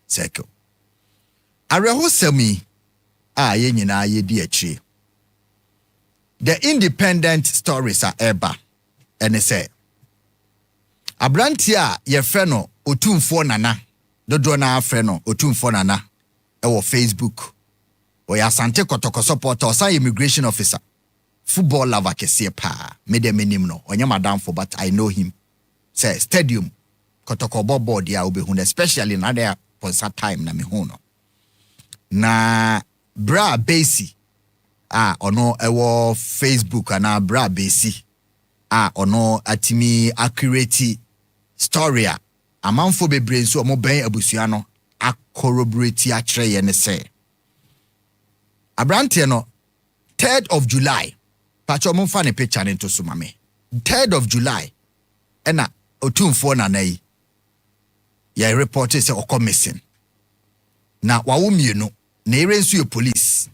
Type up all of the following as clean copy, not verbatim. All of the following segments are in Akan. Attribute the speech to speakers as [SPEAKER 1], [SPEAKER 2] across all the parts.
[SPEAKER 1] circle. Areho semi ye nyina ye di achi. The independent stories are eba. And say Abrantia ye freno otumfo nana. Dodo na freno otumfo nana. Ewo Facebook. Or ya sante kotoko supporter or immigration officer. Football lover kese pa. Mede minim no. Onye madam for but I know him. Say stadium. Kotoko board ya ubehun. Especially na there for that time na mihuno. Na bra basi. Ono ewo Facebook ana bra basi. Ono atimi accurate story. Amanfo bebre nso omo ben abusua no corroborate akire ye ne se. Abrante no 3rd of July. Pacho mo fa ne picture ne to so mame. 3rd of July. Ena otumfo na nayi. Ya report say okọ missing. Na wawo mienu na ere nso ye police.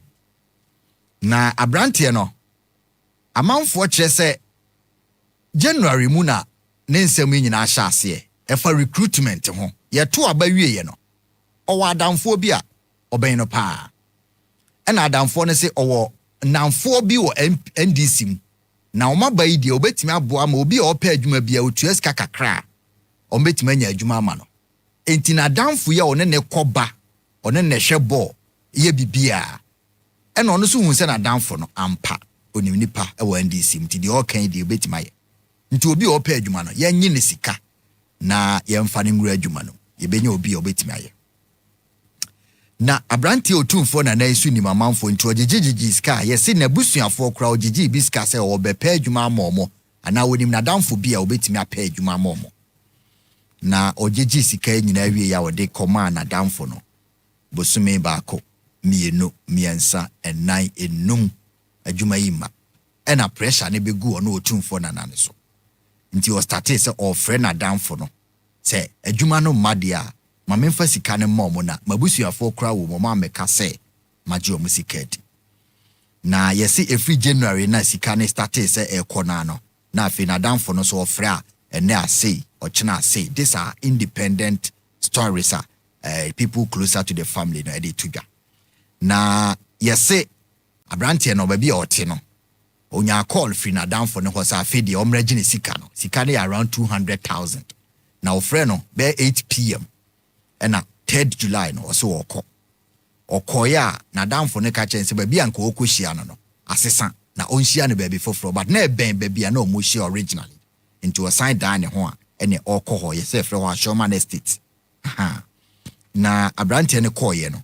[SPEAKER 1] Na abrante no amanfo kire se January mu na ne nsɛm nyina ahya ase efa recruitment ho ye to aba wieye no owo adamfo bi a oben no pa ɛna adamfo no se owo namfo bi wo NDC mu na oma ba yi de obetimi aboa ma obi a opa adwuma bia otua sika kakra o betimi anya adwuma ama no enti na adamfo ye one ne koba one ne hwe ball ye bibia ɛna ono so hu se na adamfo no ampa onim nipa e wo NDC mu ti de okan de obetimi aye nti obi opa adwuma no ye nyi ne sika na ye mfa ne ngura adwuma no ye benya obi obetimi aye na abranti otumfo na isu ni mamanfo nti ogegegegi sika ye se na busuafo kra ogegi bi sika se obepa adwuma amomo ana wonim na damfo bi a obetimi apa adwuma amomo na ogegi sika nyina wie ya wode koma na damfo no bosume baako mienu miensa ennan enum adwuma yima ena pressure ne begu ono otumfo na nane so nti o start se ofre na damfo no se adwuma no madia ma memfa sika ne mom na mabusuafo kra wo mama meka se maji omu siketi na yesi every January na sika ne start se ekona no na afi na damfo no so ofre a ene ase ochina ase. These are independent stories people closer to the family no edi tuga na yesi abrante no baby ote no onya call free na damfo no ho sa afi de omregi ne sika no sika ne around 200,000 na ofre no be 8 p.m. ena 3rd July no so okoya na damfo ne ka chense ba bia nka okohia no asesa na onhia no ba bi foforo but na ben ba bia na omohia originally into a sign down ne ho a ene okoho ye se frɛ ho Shoman Estate na abrante ne koye no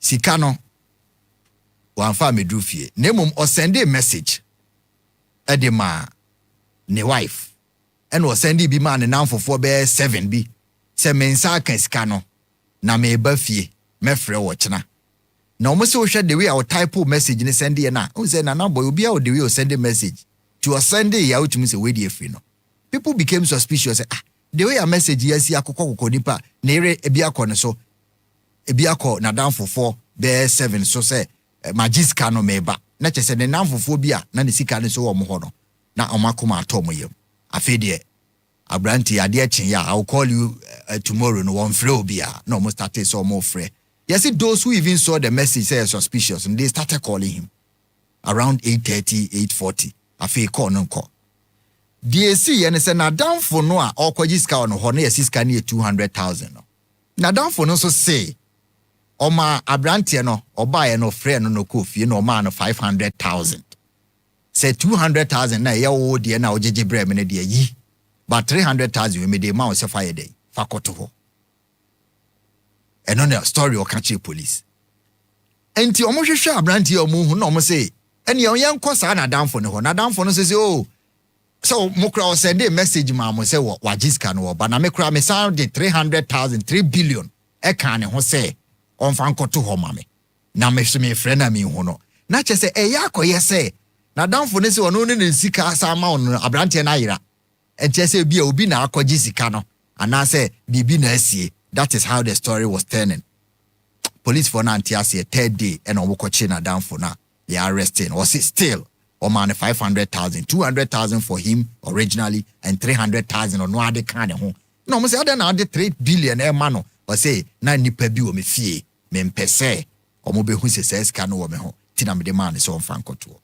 [SPEAKER 1] sika no wanfa medufie nemum o send a message edema ne wife ene o send bi ma ne namfofo be 7 bi se mensa kan sika no na me ba fie me frɛ wo kyena na omo se wo hwɛ the way I type message ne send ye na o se na boy obi a the way o send a message to o send ya utumi se we dey free no people became suspicious the way a message yesi akokɔ nipa na ere ebi akɔ ne so ebi akɔ na danfofo be 7 so se magiska no meba na kyese ne namfofo bi a na ne sika ne so wo mo hɔ no na omakoma atɔ mo yam afede abranti ade achen ya I'll call you tomorrow no one free obia no mo started so more free. Yes, those who even saw the message say suspicious and they started calling him around 8:30 8:40 afi call no call DAC and say na down for no a okwajiska no ho na yesiska na 200,000 no na down for no so say oma abranti no oba no free no kofie no ma no 500,000 say 200,000 na ye wo de na ojeje bre me na de yi but 300,000 we made the amount of fire day. Fakoto. And on the story or catch police. And ti almost sure brandy or moon no say. And your young cosa na down for no na down for no says oh. So Mokra send a message mama say what Wajiskan or Banamekra me sound the 300,000 3 billion. E can ho say on fanko to home mame. Na me friend a me hono. Na che say e yako ye say. Na down for no say no ne sika sama on abranti na ira. And just say be obi na akɔgye sika no and I say bibi na asie. That is how the story was turning. Police for na antiase 3rd day and omokoche na down for na they are arresting was it still or man 500,000 200,000 for him originally and 300,000 on no ade kan ho no mo say other na ade 3 billion man no or say na nipa bi wo me fie me mpese omo be hu se sika no wo me ho ti na me de man so mfa nkoto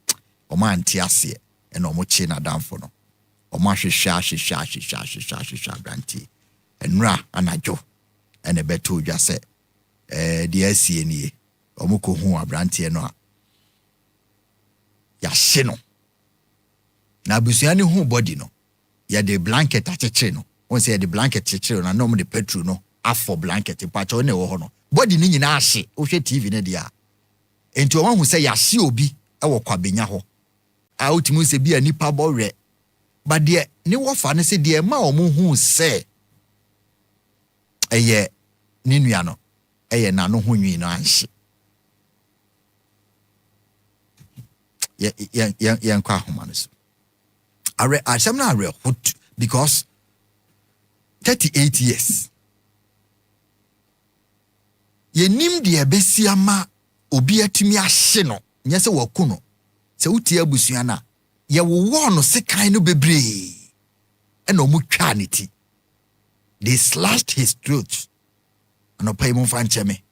[SPEAKER 1] o man ti ase e no mo chi na damfo no o ma hwehwa branti enra anajo ene beto dwa se de asie nie o mo ko hu abranti no a ya hye no na busuani hu body no ya de blanket achechire no won say the blanket achechire na no mo de petrol no afọ blanket pacho ne wo ho no body ni nyina ahye wo hwe TV ne dia enti o hu say ya hye obi e wo kwabenya ho a ultimu se bia nipa bọre but de ni wo fa ne se de ma o mu hu se eye ni nua no eye na no hu nwi no anhye ye kwa homa no so are asem na are hot because 38 years ye nim de ebesi ama obi atumi ahye no nye se waku no se uti abusua na ye wo no sekan no bebre e no mu twa ne ti they slashed his throat and opay mo fa ncheme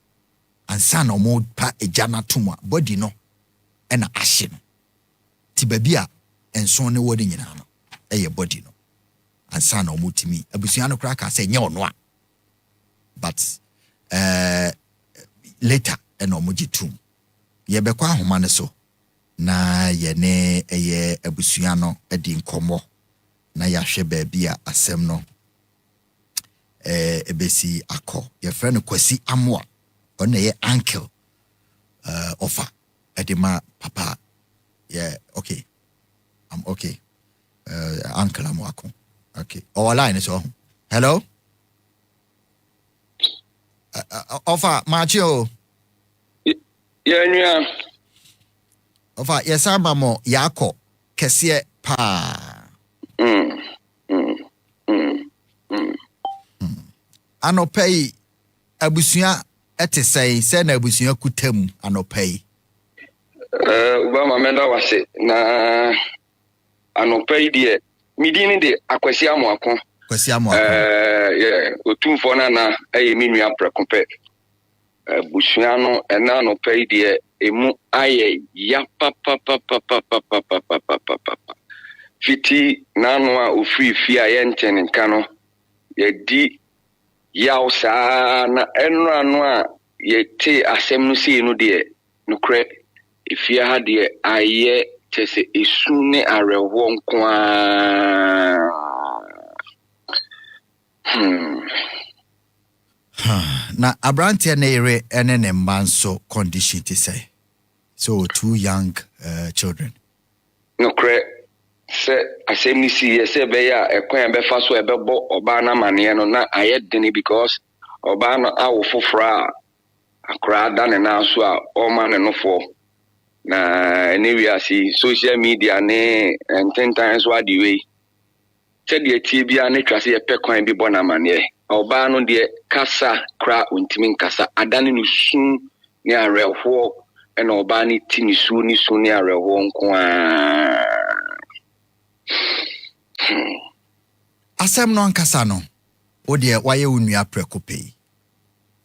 [SPEAKER 1] ansa no mo pa ejana tuma body no e na ahye no ti babia enso ne wodi nyina no eye body no ansa no mo timi abusua no kra ka se nye ono a but later eno mo gitum ye bekwa ahoma ne so na ye ne eye abusua no edi nkomo na ya hwe ba bia asem no ebesi akọ ye friend kwasi amoa on ye uncle offer edima papa yeah okay I'm okay uncle amoako okay our line is on hello offer machio
[SPEAKER 2] yeah nua
[SPEAKER 1] offer yes amamo yako kese pa anopay abusua etesai se na abusua kutam anopay
[SPEAKER 2] Obama menda wase na anopay die midini de akwess amoako yeah otumfo na aye minua prekompe abusua no ena anopay die emu aye ya papa fiti nanu a ofri fi aye nten nka no yedi yaw saa na enu anu a yete asem no sei no de nokre efia ha de aye tese esu ne arewo nko a
[SPEAKER 1] na abrantia na ere ene ne manso condition to say so two young children
[SPEAKER 2] nokre se asem ni si se be ya ekwan be fa so ebebo oba na mane no na ayedene because oba no awo fofora akra da ne na so a o ma ne no fo na anyway see social media ne 10 times what the way said the tibia ne twase ye pekwan bi bona mane oba no de kasa kra ontimi kasa adane no sun ne areho ena oba ne ti ni su ne areho nko a
[SPEAKER 1] asem no nkasa no o de waye onua prekope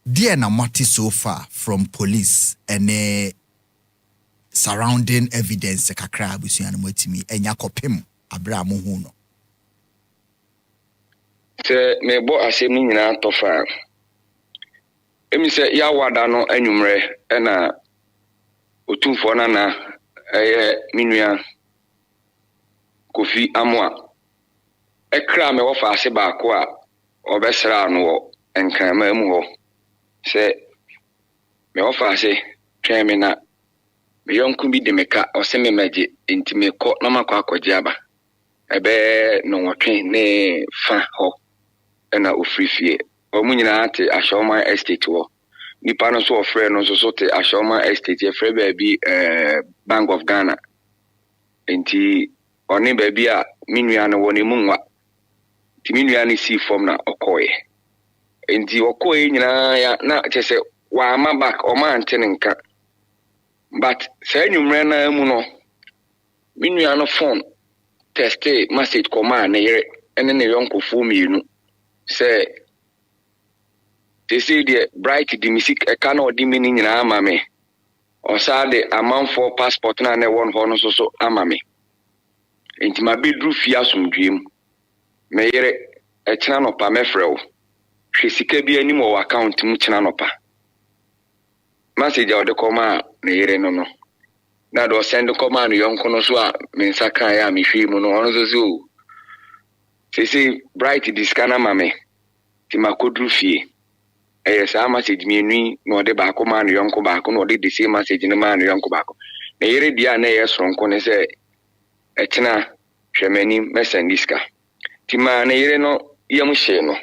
[SPEAKER 1] dear na mati so far from police and surrounding evidence kakra abusua no matimi enya kopem abra mo hu no
[SPEAKER 2] se me bo asem ni nyina tofa emi se ya wada no anwumre ena otumfo na minua Kofi amoa ekra me wo fa ase ba ko a obesra no wo enkrama mu ho se me wo fa ase twen me na me yonku bi de meka o se me maje enti me ko na makọ akọje aba ebe no wotwe ne fa ho ena ofrifie o mu nyina ate Ashoma estate wo nipa no so ofre no so te Ashoma estate e fre ba bi Bank of Ghana enti oni baby a minua no woni munwa ti minua ni si form na okoye enti okoye nyina ya na chese wa ma back o ma antene nka but say nyumre na mu no minua no phone test message koma na yere ene ne yonkofo mienu say They say the bright the music a can or dimini in amame. Or say the amount for passport na one horn so amame. Into my bid roof yasum dream. Mayere a chananopa mefrel. She sikebi any more account muchananopa. Message or the coma, Nere no. Now do send the command young conosua, mensakaya, mishimuno on the zoo. They say bright this kind of mame. Timakodrufi. Yes, I message me no de back man young tobacco, no did the same message in the man young tobacco. Nere diana yes from Cone say, Etna, Shemeni, messengertv. Tima Nere no, yamusheno.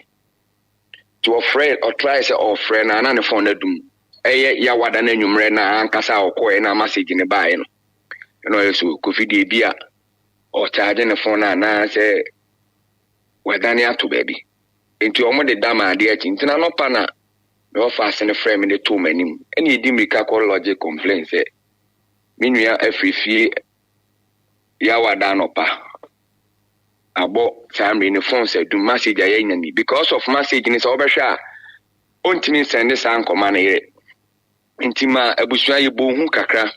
[SPEAKER 2] To a friend or try say or friend and an phone doom. Ya wadane nyumre na ankasa okọ na message ne bae no. No yeso kofi de bia o charge ne phone na say wadane ato baby. Enti omo de dama ade achi ntina no pa na me offer ne frame me de to manim. Eni edi mika call logic complaint say minua afifie ya wadano pa. Abo samri ne phone say do message aye nyani because of message ni say obehwa ontimi send this ankoma na yere. Intima abusua yebo hu kakra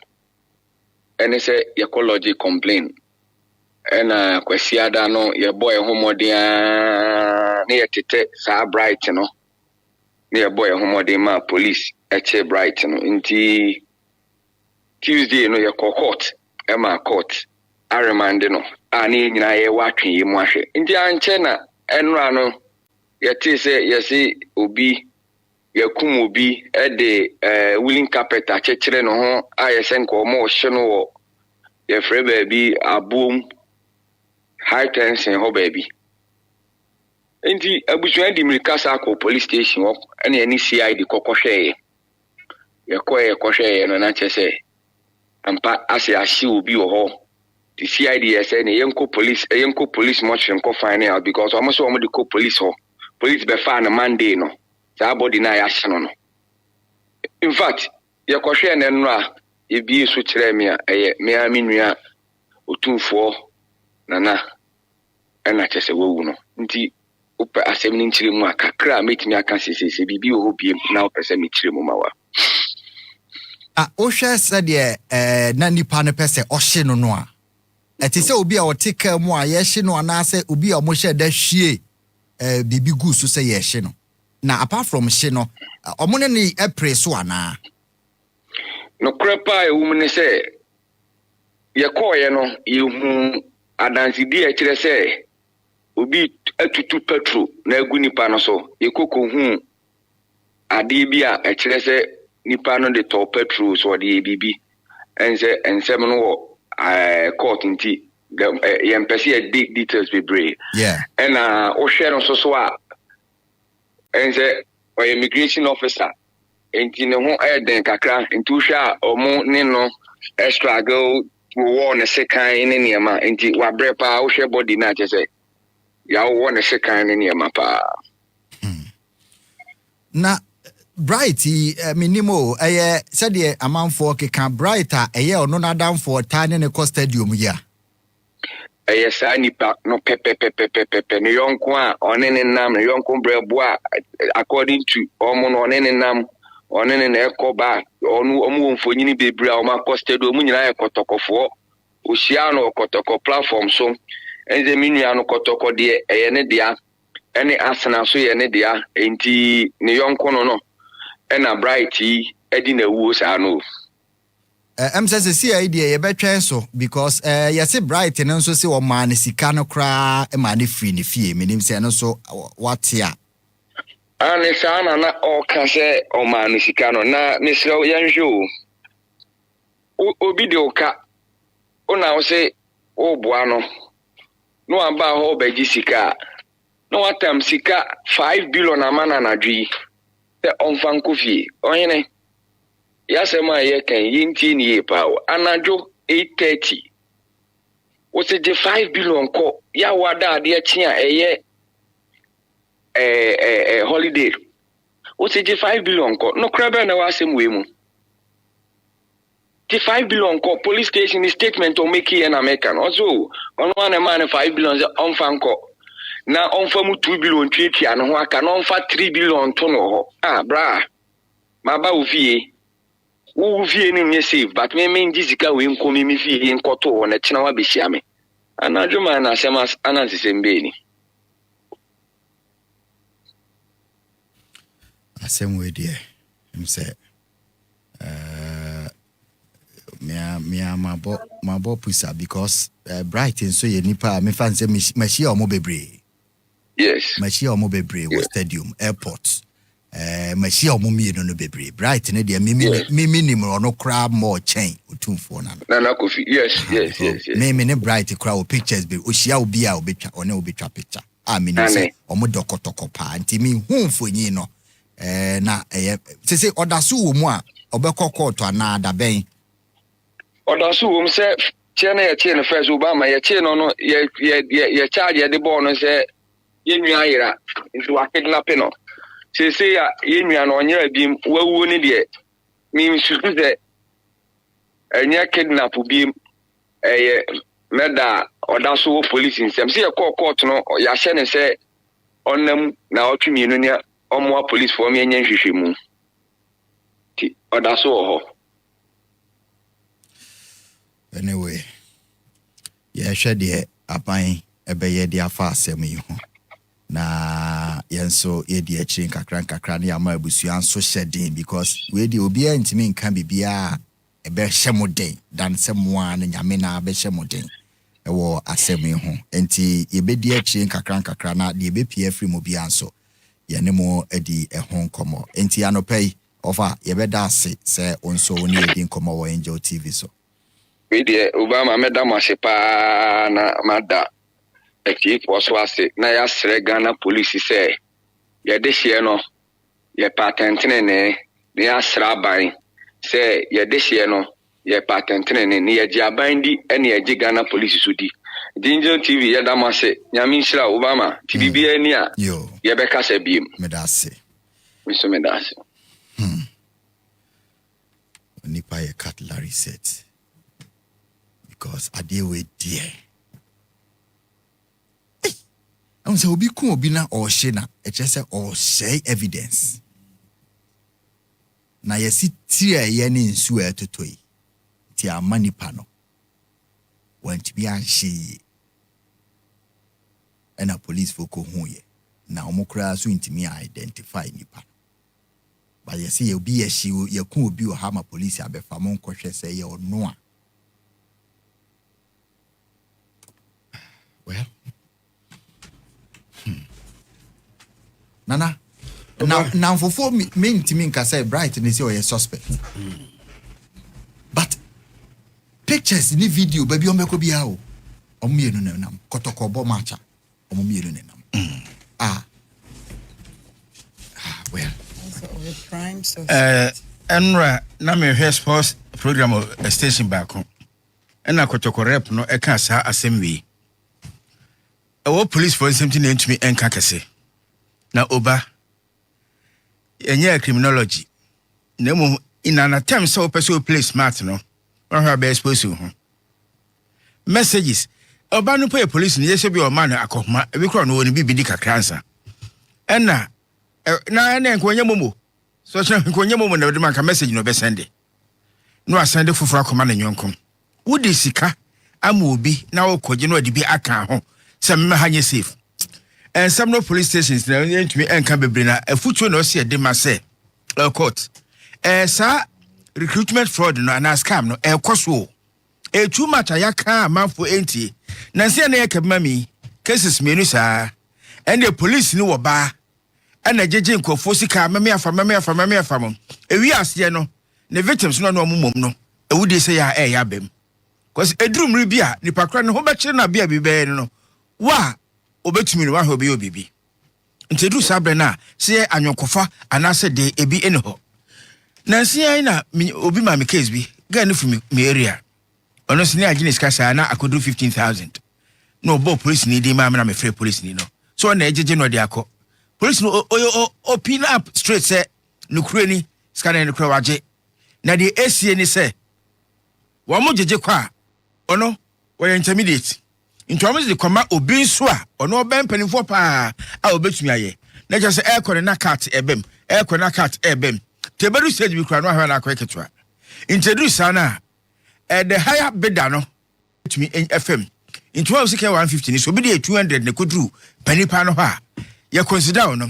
[SPEAKER 2] ene se ecology complain ena kwasiada no ye boy homodin na ye tete sa bright no na ye boy homodin ma police eche bright no inti Tuesday no ye court court a remand no ani nyina ye watwe ye mu ahwe inti anche na enra no ye ti se ye si obi yakum obi de willing carpet achechire no ho ayesen ko mo hye no wo ye frɛ baabi abom high tension ho baabi enti abusua di mirikasa ko police station ho ene ani CID kokohwɛ ye kohwɛ no na kyese ampa ase ahye obi wo ho the CID yese ne yenko police motion ko find out because almost omo de ko police ho police be fa na Monday no body na ya no. In fact, ye kohwe na no a ye bi so kire me a eye me a menua otumfo nana na kyese wewu no. Nti opa asem ni nkire mu akakra metimi aka sesese bibi wo biem na opese me kire mu mawa.
[SPEAKER 1] O hwe se de na nipa no pese ohye no no a. Eti se obi a oteka mu a ye hye no ana se obi a mo hye da hwie bibi gu so se ye hye no. Na apart from she no omune ni epre so ana
[SPEAKER 2] no krepa e wumne se ye koye no ye hu adansi di e kire se obi atutu petrol na agu nipa no so ye koko hu ade bi a e kire se nipa no de to petrol so de bibi ense ensem no wo court nti ye mpese details be brave and o share no so a and say immigration officer enti ne ho eden kakra enti hwa omo ne no struggle wo ne sekan ne niema enti wa brepa wo hwe body na kyese ya wo ne sekan ne niema pa
[SPEAKER 1] na bright minimo said the amanfo keka brighter ono na damfo tane ne ko stadium ya
[SPEAKER 2] yes, I need no pepe no yonko a onene nam no yonko breboa according to omo no onene nam onene na ekoba onu omu mfonyini bebra o makosted omu nyina ekotokofo ohia no okotoko platform so enze minua no kotoko de ne dia ene asena so ye ne dia enti ne yonko no ena bright edi na wuo sa no
[SPEAKER 1] says CID ye betwen so because yesi bright no so se o man sika no kra e man free ni fie menim se no so what ya
[SPEAKER 2] ane sana na o ka se o man sika no na misro yanjo obi de oka ona o se o boa no amba ho beji sika no atam sika 5 billion amana na dwi se onfan kofi onyene yasema ye kan yinti ni ye pa anajo 8:30 wo se je 5 billion ko ya wada ade achi a eye holiday wo se je 5 billion ko no kraba na wasem we mu the 5 billion ko police station statement o make in American also on one man 5 billion on fan ko na onfa mu 2 billion twetia no ho aka na onfa 3 billion to no ho bra maba ufie wo fie ni nye save but me ndizika we nkomi mi fie nkoto wo na kina wa behia me anadwuma na asema anansese ni
[SPEAKER 1] asem we die him say mabo pusa because Brighton so ye nipa me fan say machi omo bebre.
[SPEAKER 2] Yes.
[SPEAKER 1] Machi omo bebre was stadium airport. Machi omo mi no bebre. Brighton e de me nim no crab more chain otumfo na.
[SPEAKER 2] Na kofi. Yes.
[SPEAKER 1] Me ne Bright crowd pictures be ohia obi a obetwa one obetwa picture. Me ni say omo dokotoko pa nti mi humfo nyi no. Na se odaso wo mu a obekọ to ana da ben.
[SPEAKER 2] Odaso say chene ye chene first Obama ye chene no ye charge the ball no say ye nua yira nti wa kidnap no say ya ye nua no nya bi wawu ni de mi susu de enya kidnap bi meda Odaso police nsem say ye court no ya hye ne say onam na otwemi no ne omo police for me enya hwehwemu ti Odaso ho.
[SPEAKER 1] Anyway, share the apan ebeye de afa asem yi ho. Na yenso ye de achi nkakra na ama abusua so shedding because we de obi antimi nka bibia ebe hyemoden dan semwa na nyame na be hyemoden ewo asem yi ho. Enti ye be de achi nkakra na de be pie free mo bia nso ye ne mo edi ehon komo. Enti anopai ofa ye be da ase se onso oni edi komo wo Angel TV so.
[SPEAKER 2] Media Obama medamashepa na mada eki poswase na ya sere Ghana police say ye de hye no ye patentene ne ya sra ban say ye de hye no ye patentene ne ye ji aban di ene ye ji Ghana police so di Angel TV ye damase nyame nhira Obama tibibia ni a ye be kasa biem
[SPEAKER 1] medase nipa ye cutlery set because I deal with dear. Hey, I'm so be cool, be na or shena, it just say or say evidence. Na ye see tear yenny in swear to toy. Tia money pano. Want to be an she and a police for cohuye. Now mokra so into me identify nipa. But you see you be a she you could be a hammer police abe famon koshe say you no. Well, Nana, now for 4 men to me can say Bright and is your suspect. But pictures in the video, baby, on Mekobiao, on me nam, Kotokobo Macha, on me well.
[SPEAKER 3] Enra, na me hear sports program of station back home. And I Kotoko rep no ekasa assembly. Our police for something into me and kakase. Na oba enye criminology. Nemo in an attempt so person play smart no. One have be exposed to messages. Oba no pay police ni yese bi o man akoma e bi kro no woni bi di kakransa. Na enkonye momo. So enkonye momo na de man ka message no be send. No asende fufura akoma na nyonkom. Wodi sika ama obi na okoje no de bi aka ho. Some hanye safe. And some no police stations now to me and can be brina afutuo no see a demase court. Sa recruitment fraud no and scam no koso. Too much ayaka man for enti. Nancy na yaka mami cases menu sa and the police no ba and a jeje nkofo sika mami afam. We asie no the victims no mumum no. E wudi say ya bem. Cause edrum ribia ni pakra no ho be kire na bia bi be no. Wa obetumi no wa ho be obibi ntedu sabre na se anyokofa anase de ebi ene ho nansi ai na obi ma me case bi ga no fumi me area ono se ni agine ska sa na akodu 15,000 no bo police ni di ma na me free police ni no so na ejeje no de akọ police no open up straight say no kurani ska na no kura waje na de esie ni say wo mo jeje kwa ono wo intermediate into almost the comma obi nso a ono bempanifo pa a obetumi aye na just air kore na cat ebem teberu stage bi kura no ahwa na akwa introduce ana the higher bidder no to me FM into 150 so be the 200 ne kodru panipa no ha ye consider no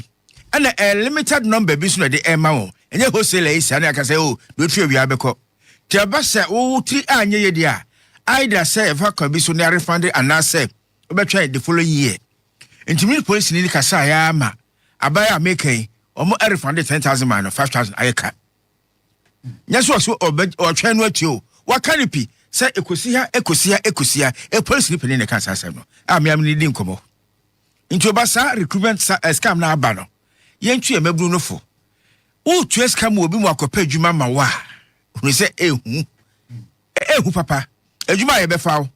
[SPEAKER 3] and a limited number bi so na de ema wo enye wholesale is ana aka say oh do twa wi abekọ te ba say wo tri anye ye dia either say if ka bi so na refund and na say obetwa the following year intimi police ni kasa ya ma abaya making omo refund 10,000 man 5,000 ayeka nyaso so obetwa no atio wakanipi say ekosia e police ni pene ne kasa asem no am ni di nkomo into basa recruitment scam na aba no yentwe emabru no fo o tu scam obi mu akopa adwuma ma wa hu se ehu papa adwuma ye befa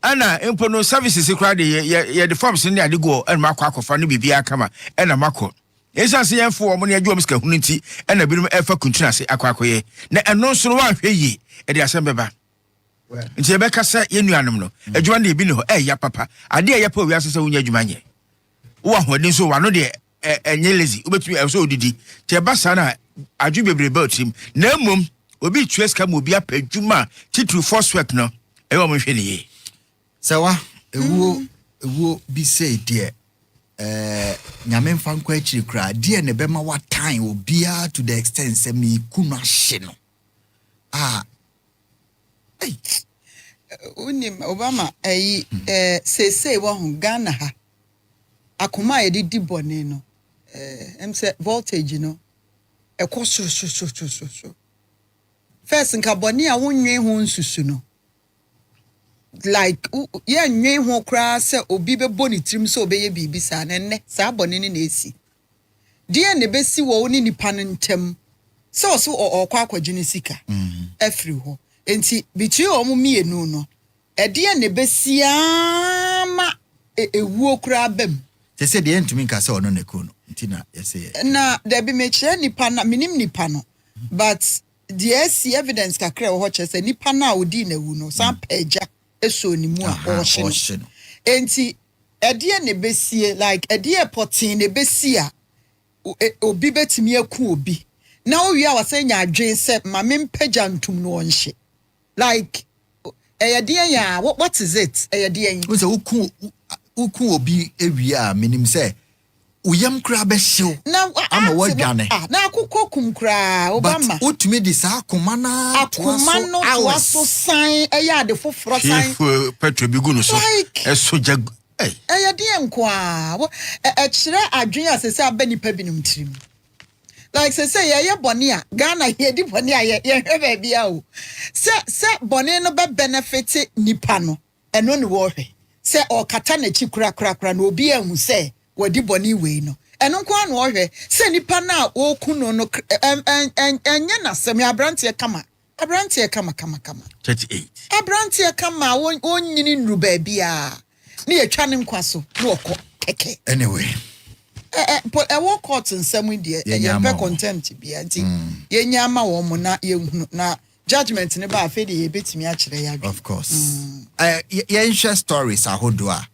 [SPEAKER 3] ana empo no services kra de ye the forms ni ade go en makọ akofa no bibia kama ena makọ esa se yenfo omo ne adwuma ska hunu nti ena binom efa kuntuna se akwakoye na eno so no wa hwe yi e de asem beba nti ebe kasa yenuanom no adwuma na ebi ne ho ya papa ade ya pa wi asese wonya adwuma nye wo ahoden so wa no de enye lazy obetumi so odidi ti eba sa na adwu bebrebe otim na mom obi tweska mo obi apadwuma titru force work no e wo mo hwe ne ye
[SPEAKER 1] sawa ewo bi say de nyame mfa nkwa akiri kra de ne bema wa time obia to the extent say me kunu ahye no
[SPEAKER 4] unim Obama say wa hu Ghana ha akoma ye di bone no em say voltage no so first nka bone a wonwe ho nsusu no like ye nwe ho kra se obi be boni trim so obeye bibi sa nenne sa bone ni na esi die ne besi wo ni nipa ntem so okwa akwadwene sika afri ho enti bichi omu mienu no die ne besi ama ewuo kra bam
[SPEAKER 1] they said the entumi nka se ono neko no enti na yese
[SPEAKER 4] na there be meche nipa na minim nipa no but the see evidence kakra wo che se nipa na odi na wu no san peja eso ni mu a ohye no enti die ne besie like die potin ne besia obi betimi aku obi na o wi a wasenya adwen se ma mempeja ntum no onhye like die ya what is it die
[SPEAKER 1] wo se uku obi ewi a minim se uyam kra be hyew ama wadwane
[SPEAKER 4] na akukọ kum kra Obama
[SPEAKER 1] but utumi di sa akoma na
[SPEAKER 4] to aso san eya de foforo san
[SPEAKER 3] petro bi gu no so eso jag
[SPEAKER 4] de enko a kire adwen asese abanipa binum tirim like say ye bone a Ghana ye di bone a ye hwe ba bia o se bone no be benefit nipa no eno ne wo hwe se o kata na chi kura na obi ahu se wadi boni we no eno nko anu ohwe se nipa na okuno no enye na semi abrantie kama
[SPEAKER 3] 38
[SPEAKER 4] abrantie kama onyini nru ba bia na ye twa ne nkwa so na okọ keke
[SPEAKER 1] anyway
[SPEAKER 4] wo court nsem die ye pe contempt bia nti ye nyama wo mo na ye hunu na judgment ne ba afi de ye betimi a kire ya
[SPEAKER 1] of course ye share stories ahodo a